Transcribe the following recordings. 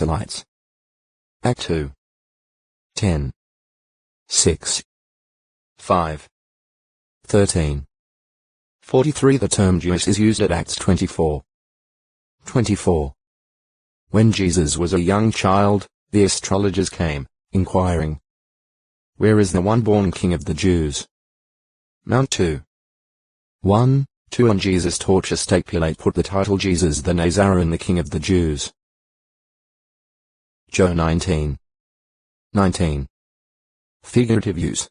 Israelites. Act 2. 10. 6. 5. 13. 43. The term Jewish is used at Acts 24. 24. When Jesus was a young child, the astrologers came, inquiring, "Where is the one-born King of the Jews?" Mount 2. 1, 2. On Jesus' torture stake Pilate put the title Jesus the Nazarene, the King of the Jews. Joe 19. 19. Figurative use.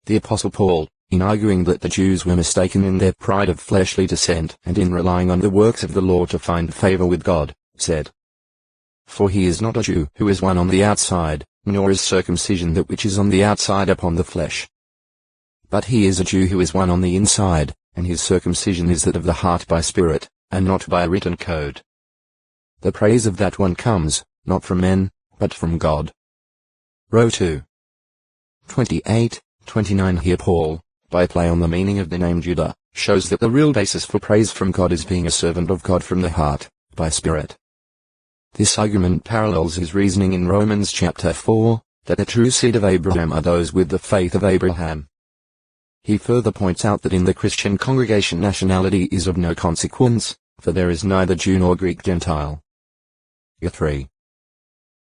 The Apostle Paul, in arguing that the Jews were mistaken in their pride of fleshly descent and in relying on the works of the law to find favor with God, said, "For he is not a Jew who is one on the outside, nor is circumcision that which is on the outside upon the flesh. But he is a Jew who is one on the inside, and his circumcision is that of the heart by spirit, and not by written code. The praise of that one comes, not from men, but from God." Row 2. 28, 29. Here Paul, by play on the meaning of the name Judah, shows that the real basis for praise from God is being a servant of God from the heart, by spirit. This argument parallels his reasoning in Romans chapter 4, that the true seed of Abraham are those with the faith of Abraham. He further points out that in the Christian congregation nationality is of no consequence, for there is neither Jew nor Greek Gentile. 3.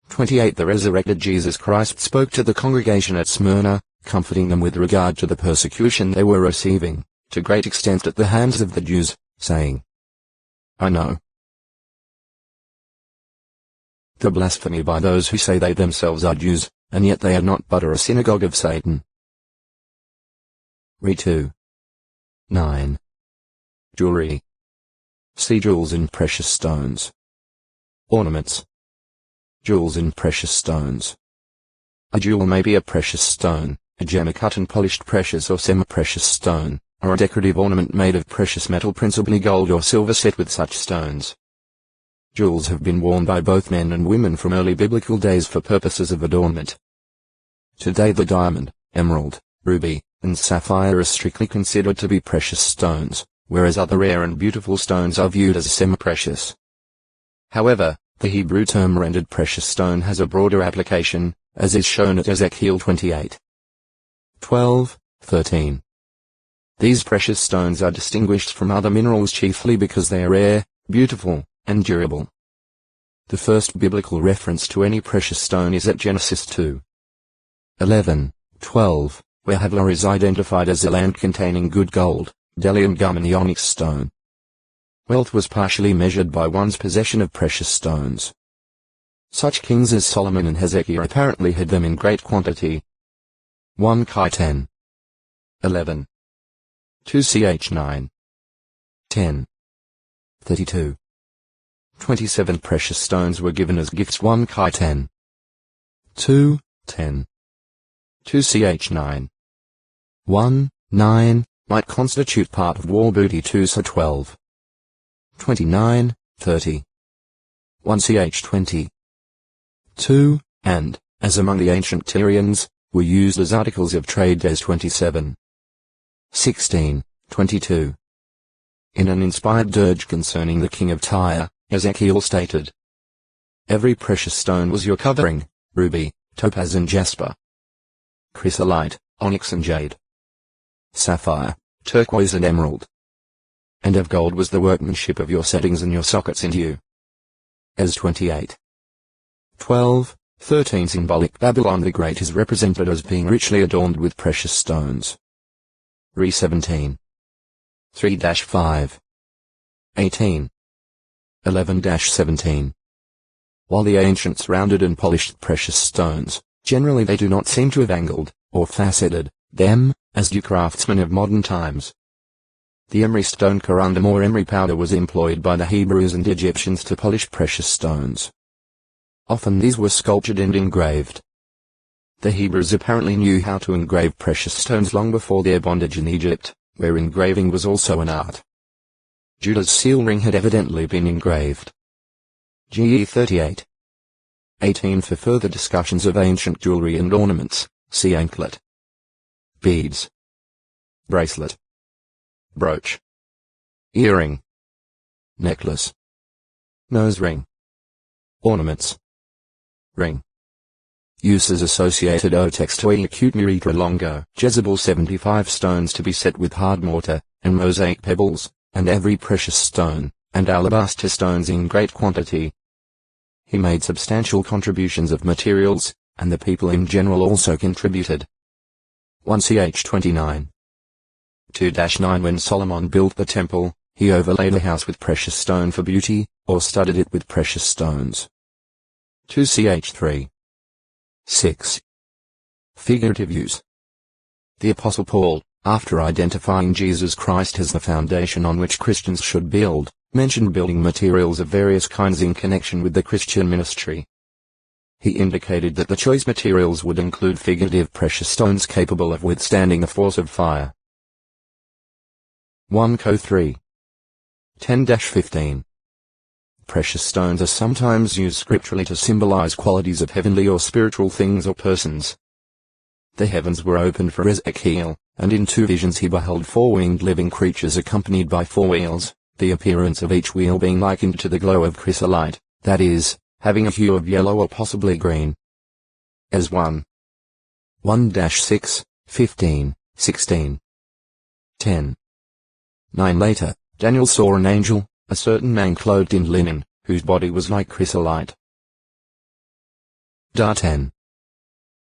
28. The resurrected Jesus Christ spoke to the congregation at Smyrna, comforting them with regard to the persecution they were receiving, to great extent at the hands of the Jews, saying, "I know the blasphemy by those who say they themselves are Jews, and yet they are not but are a synagogue of Satan." Re 2. 9. Jewelry. See jewels and precious stones. Ornaments. Jewels and precious stones. A jewel may be a precious stone, a gem, a cut and polished precious or semi-precious stone, or a decorative ornament made of precious metal, principally gold or silver, set with such stones. Jewels have been worn by both men and women from early biblical days for purposes of adornment. Today the diamond, emerald, ruby, and sapphire are strictly considered to be precious stones, whereas other rare and beautiful stones are viewed as semi-precious. However, the Hebrew term rendered precious stone has a broader application, as is shown at Ezekiel 28. 12, 13. These precious stones are distinguished from other minerals chiefly because they are rare, beautiful, and durable. The first biblical reference to any precious stone is at Genesis 2. 11, 12, where Havilah is identified as a land containing good gold, bdellium gum and the onyx stone. Wealth was partially measured by one's possession of precious stones. Such kings as Solomon and Hezekiah apparently had them in great quantity. 1 Chi 10. 11. 2 Ch 9. 10. 32. 27 precious stones were given as gifts. 1 Chi 10. 2, 10. 2 Ch 9. 1, 9, might constitute part of war booty. 2 Sa 12. 29, 30. 1 Ch 20. 2, and, as among the ancient Tyrians, were used as articles of trade. Des 27. 16, 22. In an inspired dirge concerning the king of Tyre, Ezekiel stated, "Every precious stone was your covering, ruby, topaz and jasper, chrysolite, onyx and jade, sapphire, turquoise and emerald. And of gold was the workmanship of your settings and your sockets in you." Es 28. 12, 13. Symbolic Babylon the Great is represented as being richly adorned with precious stones. Re 17. 3-5. 18. 11-17. While the ancients rounded and polished precious stones, generally they do not seem to have angled, or faceted, them, as do craftsmen of modern times. The emery stone corundum or emery powder was employed by the Hebrews and Egyptians to polish precious stones. Often these were sculptured and engraved. The Hebrews apparently knew how to engrave precious stones long before their bondage in Egypt, where engraving was also an art. Judah's seal ring had evidently been engraved. GE 38. 18. For further discussions of ancient jewelry and ornaments, see anklet, beads, bracelet, brooch, earring, necklace, nose ring. Ornaments. ring. Uses associated o textoi acute miritra longo. Jezebel 75 stones to be set with hard mortar, and mosaic pebbles, and every precious stone, and alabaster stones in great quantity. He made substantial contributions of materials, and the people in general also contributed. 1ch 29. 2-9 When Solomon built the temple, he overlaid the house with precious stone for beauty, or studded it with precious stones. 2ch 3. 6. Figurative use. The Apostle Paul, after identifying Jesus Christ as the foundation on which Christians should build, mentioned building materials of various kinds in connection with the Christian ministry. He indicated that the choice materials would include figurative precious stones capable of withstanding the force of fire. 1 Co 3. 10-15. Precious stones are sometimes used scripturally to symbolize qualities of heavenly or spiritual things or persons. The heavens were opened for Ezekiel, and in 2 visions he beheld 4 winged living creatures accompanied by 4 wheels, the appearance of each wheel being likened to the glow of chrysolite, that is, having a hue of yellow or possibly green. As 1. 1-6, 15, 16. 10. 9 Later, Daniel saw an angel, a certain man clothed in linen, whose body was like chrysolite. 10.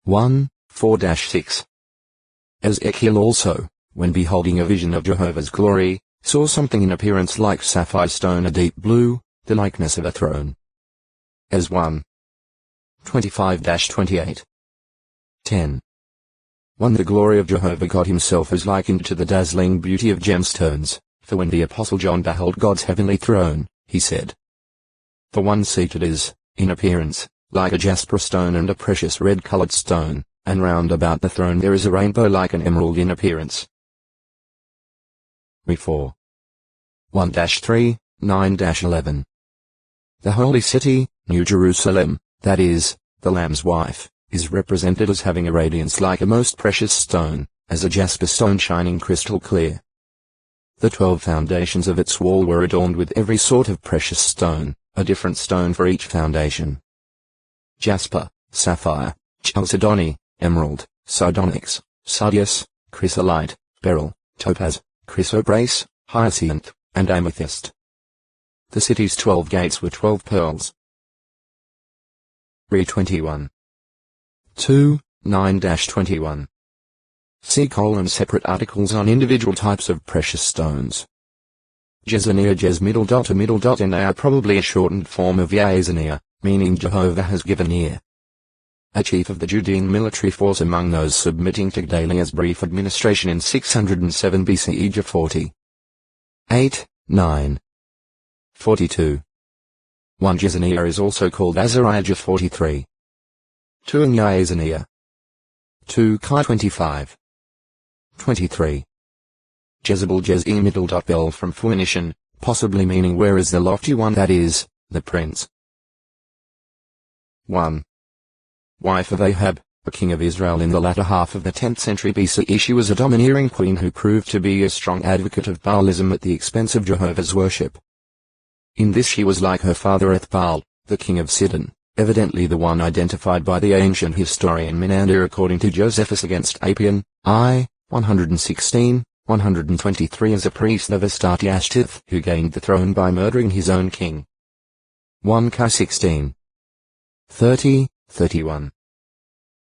1, 4-6. Ezekiel also, when beholding a vision of Jehovah's glory, saw something in appearance like sapphire stone, a deep blue, the likeness of a throne. As 1. 25-28. 10. 1 The glory of Jehovah God himself is likened to the dazzling beauty of gemstones, for when the Apostle John beheld God's heavenly throne, he said, "The one seated is, in appearance, like a jasper stone and a precious red-colored stone, and round about the throne there is a rainbow like an emerald in appearance." 4. 1-3, 9-11. The holy city, New Jerusalem, that is, the Lamb's wife, is represented as having a radiance like a most precious stone, as a jasper stone shining crystal clear. The 12 foundations of its wall were adorned with every sort of precious stone, a different stone for each foundation. Jasper, sapphire, chalcedony, emerald, sardonyx, sardius, chrysolite, beryl, topaz, chrysoprase, hyacinth, and amethyst. The city's 12 gates were 12 pearls. 21. 2, 9-21. See separate articles on individual types of precious stones. Jezaniah Jez middle dot a middle dot na are probably a shortened form of Yaezaniah, meaning Jehovah has given ear. A chief of the Judean military force among those submitting to Gedaliah's brief administration in 607 BCE. 40. 8, 9. 42. 1 Jezaniah is also called Azariah. 43. 2 Yaezaniah. 2 Kai 25. 23. Jezebel Jez middle dot bell from Phoenician, possibly meaning where is the lofty one, that is, the prince. 1. Wife of Ahab, a king of Israel in the latter half of the 10th century BCE. She was a domineering queen who proved to be a strong advocate of Baalism at the expense of Jehovah's worship. In this she was like her father Ethbaal, the king of Sidon, evidently the one identified by the ancient historian Menander according to Josephus against Apion, I. 116, 123 as a priest of Astarte Ashtith, who gained the throne by murdering his own king. 1 Kai 16. 30, 31.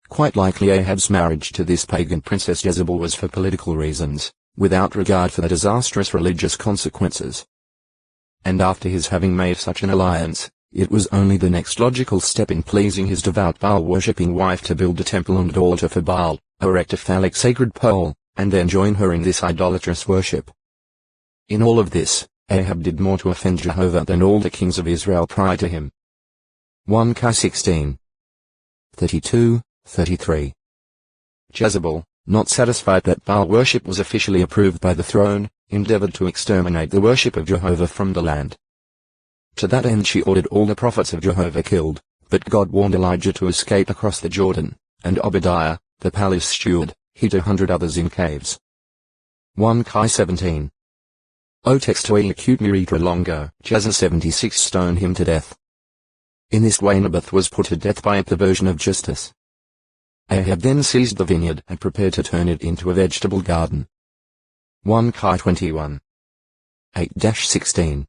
Quite likely Ahab's marriage to this pagan princess Jezebel was for political reasons, without regard for the disastrous religious consequences. And after his having made such an alliance, it was only the next logical step in pleasing his devout Baal-worshipping wife to build a temple and altar for Baal, erect a phallic sacred pole, and then join her in this idolatrous worship. In all of this, Ahab did more to offend Jehovah than all the kings of Israel prior to him. 1 Kai 16. 32, 33. Jezebel, not satisfied that Baal worship was officially approved by the throne, endeavored to exterminate the worship of Jehovah from the land. To that end she ordered all the prophets of Jehovah killed, but God warned Elijah to escape across the Jordan, and Obadiah, the palace steward, hid 100 others in caves. 1 Kai 17. O textoi acute miritra longo, Jezza 76 stoned him to death. In this way Naboth was put to death by a perversion of justice. Ahab then seized the vineyard and prepared to turn it into a vegetable garden. 1 Kai 21. 8-16.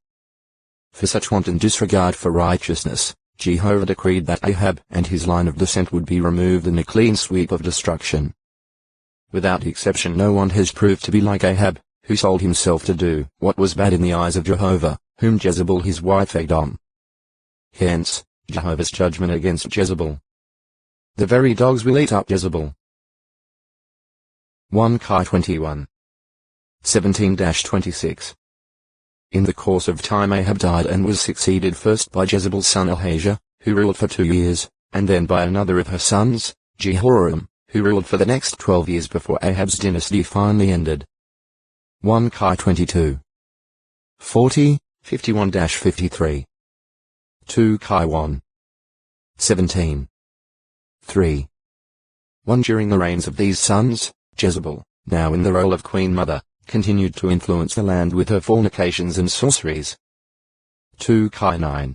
For such wanton disregard for righteousness, Jehovah decreed that Ahab and his line of descent would be removed in a clean sweep of destruction. Without exception no one has proved to be like Ahab, who sold himself to do what was bad in the eyes of Jehovah, whom Jezebel his wife egged on. Hence, Jehovah's judgment against Jezebel. The very dogs will eat up Jezebel. 1 Kai 21. 17-26. In the course of time Ahab died and was succeeded first by Jezebel's son Ahijah, who ruled for 2 years, and then by another of her sons, Jehoram, who ruled for the next 12 years before Ahab's dynasty finally ended. 1 Kai 22. 40, 51-53. 2 Kai 1. 17. 3. 1 During the reigns of these sons, Jezebel, now in the role of Queen Mother, continued to influence the land with her fornications and sorceries. 2 Kai 9.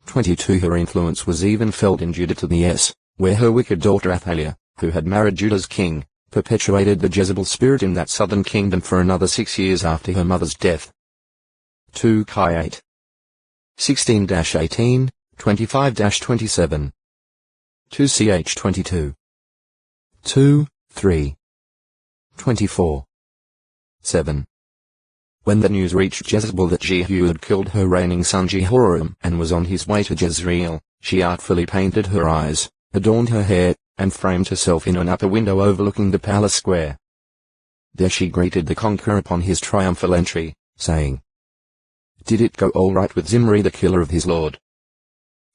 22 Her influence was even felt in Judah to the S, where her wicked daughter Athaliah, who had married Judah's king, perpetuated the Jezebel spirit in that southern kingdom for another 6 years after her mother's death. 2 Kai 8. 16-18, 25-27. 2 Ch 22. 2, 3. 24. 7. When the news reached Jezebel that Jehu had killed her reigning son Jehoram and was on his way to Jezreel, she artfully painted her eyes, adorned her hair, and framed herself in an upper window overlooking the palace square. There she greeted the conqueror upon his triumphal entry, saying, "Did it go all right with Zimri the killer of his lord?"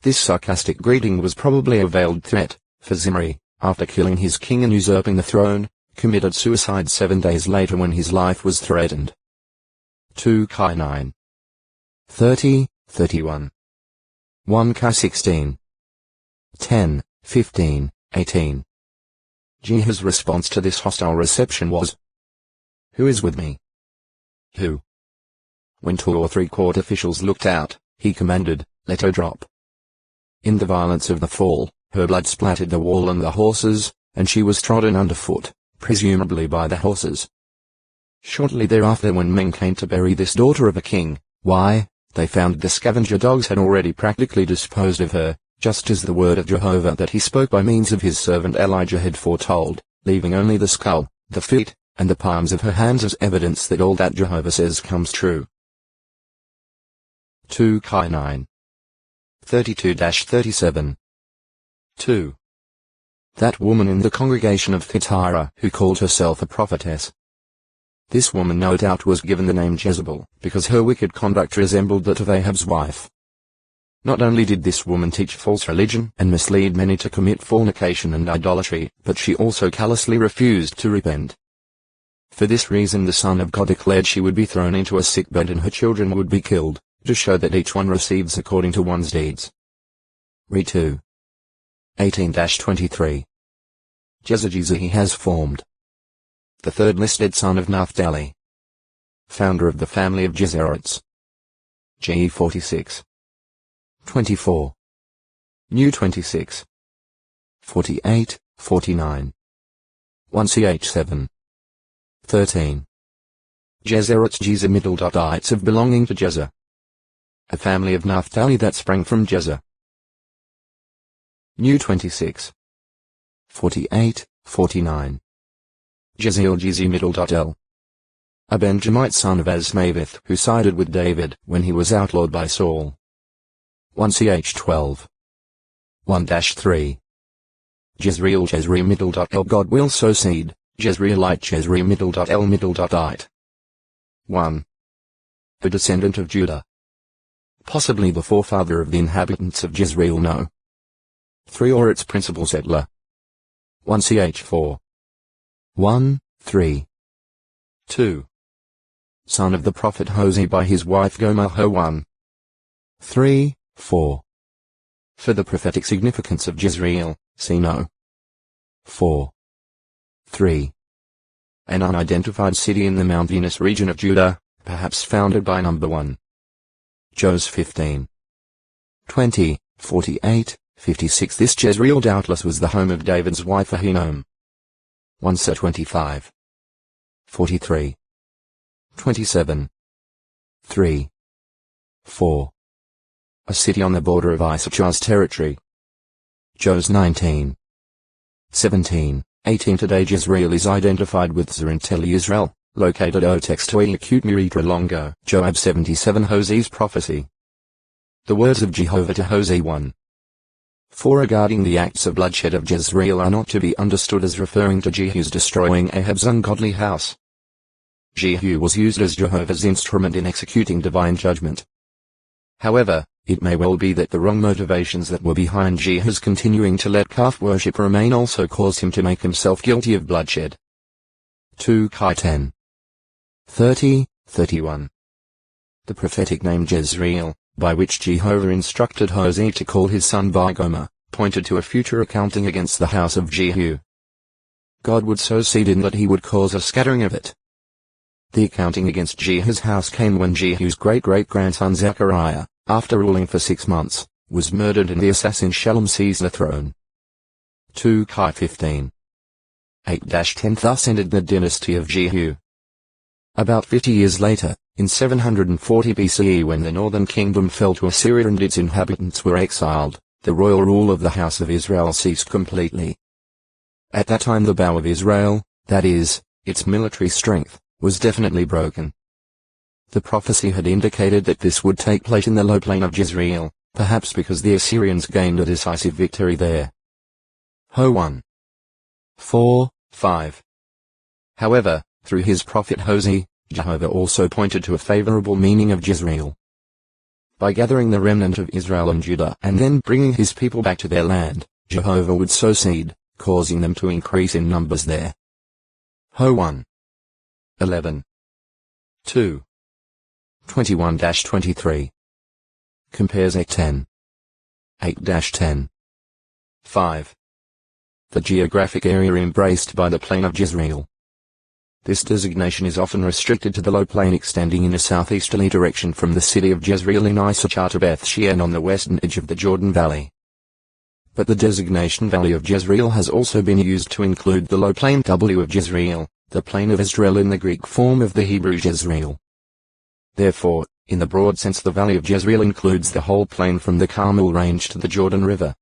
This sarcastic greeting was probably a veiled threat, for Zimri, after killing his king and usurping the throne, committed suicide 7 days later when his life was threatened. 2 Kai 9. 30, 31. 1 Kai 16. 10, 15, 18. Jehu's response to this hostile reception was, "Who is with me?" "Who?" When 2 or 3 court officials looked out, he commanded, "Let her drop." In the violence of the fall, her blood splattered the wall and the horses, and she was trodden underfoot, presumably by the horses. Shortly thereafter when men came to bury this daughter of a king, they found the scavenger dogs had already practically disposed of her, just as the word of Jehovah that he spoke by means of his servant Elijah had foretold, leaving only the skull, the feet, and the palms of her hands as evidence that all that Jehovah says comes true. 2 Kai 9. 32-37. 2. That woman in the congregation of Thyatira who called herself a prophetess. This woman no doubt was given the name Jezebel, because her wicked conduct resembled that of Ahab's wife. Not only did this woman teach false religion and mislead many to commit fornication and idolatry, but she also callously refused to repent. For this reason the Son of God declared she would be thrown into a sickbed and her children would be killed, to show that each one receives according to one's deeds. Read 2. 18-23. Jezebel he has formed. The third listed son of Naphtali. Founder of the family of Jezerites. Ge 46. 24. New 26. 48, 49. 1 Ch 7. 13. Jezerites Jezemiddleites of belonging to Jezer. A family of Naphtali that sprang from Jezer. New 26. 48, 49. Jeziel Jezemiddle.L. A Benjamite son of Asmaveth who sided with David when he was outlawed by Saul. 1 Ch 12. 1-3. Jezreel Jezremiddle.L. God will sow seed, Jezreelite Jezremiddle.L Middle.ite. 1. A descendant of Judah. Possibly the forefather of the inhabitants of Jezreel. No. 3 or its principal settler. 1 Ch 4. 1, 3. 2. Son of the prophet Hosea by his wife Gomer. 1. 3, 4. For the prophetic significance of Jezreel, see no. 4. 3. An unidentified city in the mountainous region of Judah, perhaps founded by number 1. Jos 15. 20, 48, 56. This Jezreel doubtless was the home of David's wife Ahinoam. 1 Sir 25. 43. 27. 3. 4. A city on the border of Issachar's territory. Jos 19. 17, 18. Today Jezreel is identified with Zer in Tele Israel, located Otextoy Acute Miritra Longo. Joab 77. Hosea's prophecy. The words of Jehovah to Hosea 1. 4. Regarding the acts of bloodshed of Jezreel are not to be understood as referring to Jehu's destroying Ahab's ungodly house. Jehu was used as Jehovah's instrument in executing divine judgment. However, it may well be that the wrong motivations that were behind Jehu's continuing to let calf worship remain also caused him to make himself guilty of bloodshed. 2 Kai 10. 30, 31. The prophetic name Jezreel, by which Jehovah instructed Hosea to call his son by Gomer, pointed to a future accounting against the house of Jehu. God would sow seed in that he would cause a scattering of it. The accounting against Jehu's house came when Jehu's great-great-grandson Zechariah, after ruling for 6 months, was murdered and the assassin Shallum seized the throne. 2 Kai 15. 8-10. Thus ended the dynasty of Jehu. About 50 years later, in 740 BCE, when the northern kingdom fell to Assyria and its inhabitants were exiled, the royal rule of the house of Israel ceased completely. At that time the bow of Israel, that is, its military strength, was definitely broken. The prophecy had indicated that this would take place in the low plain of Jezreel, perhaps because the Assyrians gained a decisive victory there. Ho 1. 4, 5. However, through his prophet Hosea, Jehovah also pointed to a favorable meaning of Jezreel. By gathering the remnant of Israel and Judah and then bringing his people back to their land, Jehovah would sow seed, causing them to increase in numbers there. Ho 1. 11. 2. 21-23. Compares 8-10. 8-10. 5. The geographic area embraced by the plain of Jezreel. This designation is often restricted to the low plain extending in a southeasterly direction from the city of Jezreel in Issachar to Beth Shean on the western edge of the Jordan Valley. But the designation Valley of Jezreel has also been used to include the low plain W of Jezreel, the plain of Israel in the Greek form of the Hebrew Jezreel. Therefore, in the broad sense the Valley of Jezreel includes the whole plain from the Carmel Range to the Jordan River.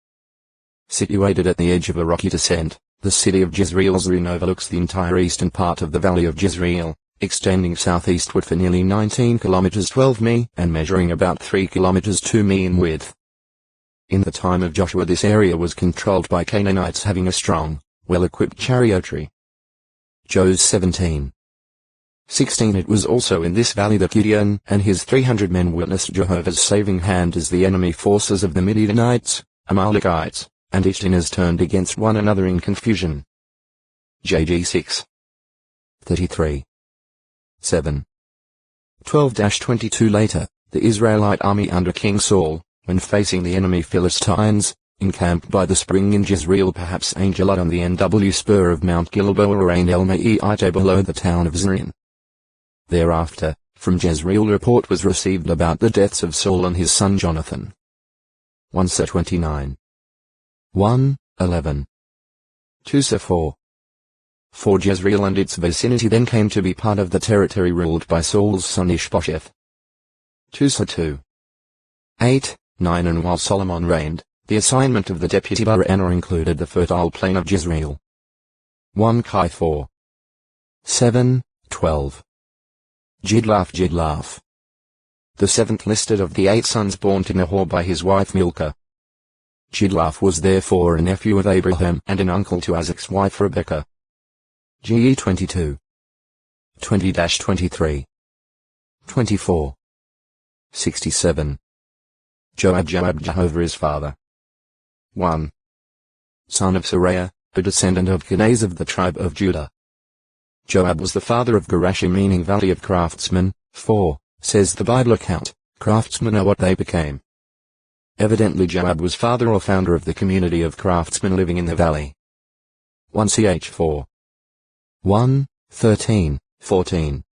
Situated at the edge of a rocky descent, the city of Jezreel Zarin overlooks the entire eastern part of the Valley of Jezreel, extending southeastward for nearly 19 kilometers 12 mi and measuring about 3 kilometers 2 mi in width. In the time of Joshua this area was controlled by Canaanites having a strong, well-equipped chariotry. Jos 17. 16. It was also in this valley that Gideon and his 300 men witnessed Jehovah's saving hand as the enemy forces of the Midianites, Amalekites, and Ishtanas turned against one another in confusion. JG 6. 33. 7. 12-22. Later, the Israelite army under King Saul, when facing the enemy Philistines, encamped by the spring in Jezreel, perhaps Angelot on the NW spur of Mount Gilboa or Ain El-Me'ite below the town of Zarin. Thereafter, from Jezreel report was received about the deaths of Saul and his son Jonathan. 1 Sir 29. 1, 11. 2 Sir 4. For Jezreel and its vicinity then came to be part of the territory ruled by Saul's son Ishbosheth. 2 Sir 2. 8, 9. And while Solomon reigned, the assignment of the deputy Baranah included the fertile plain of Jezreel. 1 Kai 4. 7, 12. Jidlaph. The seventh listed of the 8 sons born to Nahor by his wife Milcah. Jidlaph was therefore a nephew of Abraham and an uncle to Isaac's wife Rebekah. GE 22. 20-23. 24. 67. Joab Jehovah his father. 1. Son of Sariah, a descendant of Kenaz of the tribe of Judah. Joab was the father of Gerashim, meaning Valley of Craftsmen. 4. Says the Bible account, craftsmen are what they became. Evidently Joab was father or founder of the community of craftsmen living in the valley. 1 Ch 4. 1, 13, 14.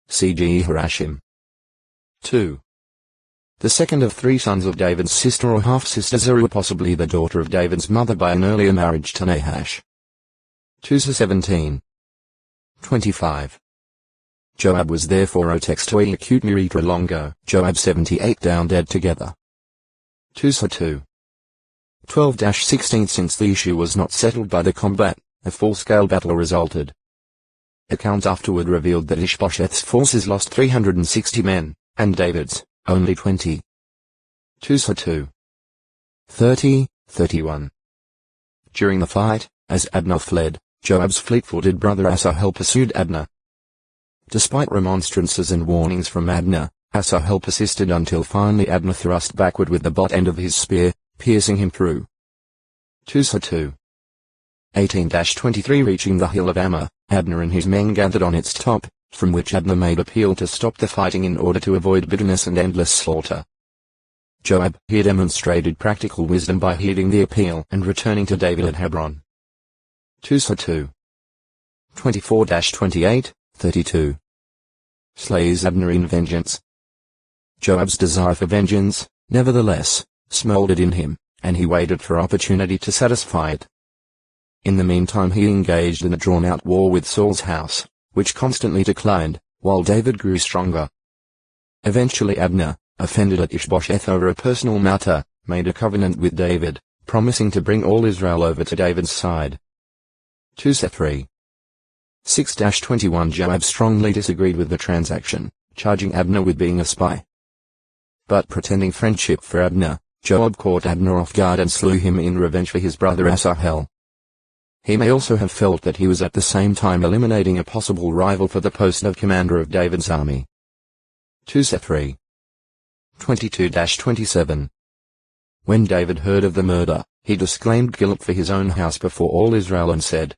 CGE Harashim. 2. the second of three sons of David's sister or half-sister Zeruiah, possibly the daughter of David's mother by an earlier marriage to Nahash. 2:17. 25. Joab was therefore otextoi acute miritra longo, Joab 78 down dead together. 2:2. 12-16. Since the issue was not settled by the combat, a full-scale battle resulted. Accounts afterward revealed that Ishbosheth's forces lost 360 men, and David's, only 20. 2:2. 30-31. During the fight, as Abner fled, Joab's fleet-footed brother Asahel pursued Abner. Despite remonstrances and warnings from Abner, Asahel persisted until finally Abner thrust backward with the butt end of his spear, piercing him through. 2:2. 18-23. Reaching the hill of Ammah, Abner and his men gathered on its top, from which Abner made appeal to stop the fighting in order to avoid bitterness and endless slaughter. Joab here demonstrated practical wisdom by heeding the appeal and returning to David at Hebron. 2:2. 24-28, 32. Slays Abner in vengeance. Joab's desire for vengeance, nevertheless, smoldered in him, and he waited for opportunity to satisfy it. In the meantime he engaged in a drawn-out war with Saul's house, which constantly declined, while David grew stronger. Eventually Abner, offended at Ishbosheth over a personal matter, made a covenant with David, promising to bring all Israel over to David's side. 2:3. 6-21. Joab strongly disagreed with the transaction, charging Abner with being a spy. But pretending friendship for Abner, Joab caught Abner off guard and slew him in revenge for his brother Asahel. He may also have felt that he was at the same time eliminating a possible rival for the post of commander of David's army. 2:3. 22-27. When David heard of the murder, he disclaimed guilt for his own house before all Israel and said,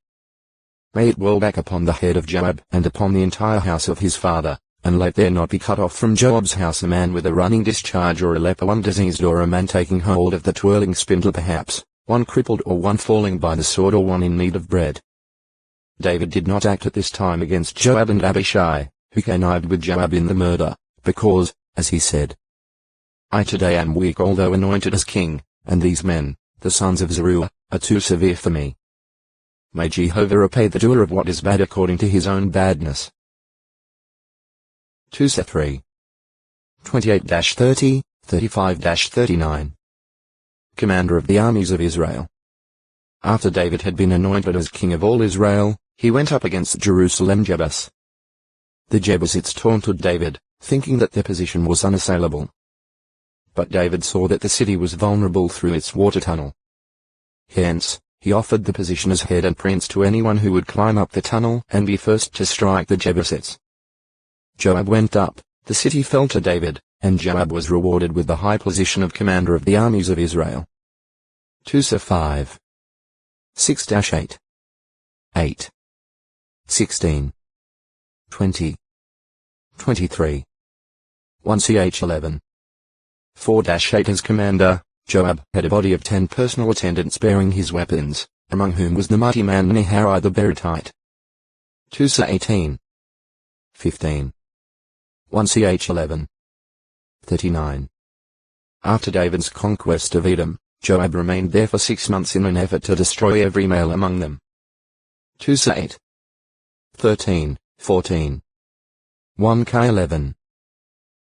"May it well back upon the head of Joab and upon the entire house of his father, and let there not be cut off from Joab's house a man with a running discharge or a leper, one diseased or a man taking hold of the twirling spindle perhaps, one crippled or one falling by the sword or one in need of bread." David did not act at this time against Joab and Abishai, who connived with Joab in the murder, because, as he said, "I today am weak although anointed as king, and these men, the sons of Zeruiah, are too severe for me. May Jehovah repay the doer of what is bad according to his own badness." 2:3. 28-30, 35-39. Commander of the armies of Israel. After David had been anointed as king of all Israel, he went up against Jerusalem Jebus. The Jebusites taunted David, thinking that their position was unassailable. But David saw that the city was vulnerable through its water tunnel. Hence, he offered the position as head and prince to anyone who would climb up the tunnel and be first to strike the Jebusites. Joab went up, the city fell to David, and Joab was rewarded with the high position of commander of the armies of Israel. 2:5. 6-8. 8. 16. 20. 23. 1ch11. 4-8. As commander, Joab had a body of 10 personal attendants bearing his weapons, among whom was the mighty man Naharai the Beerothite. 2:18. 15. 1ch11. 39. After David's conquest of Edom, Joab remained there for 6 months in an effort to destroy every male among them. 2:8. 13, 14. 1k11.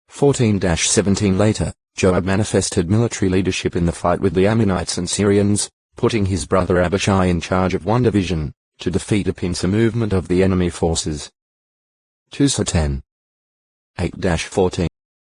14-17. Later, Joab manifested military leadership in the fight with the Ammonites and Syrians, putting his brother Abishai in charge of one division, to defeat a pincer movement of the enemy forces. 2:10. 8-14.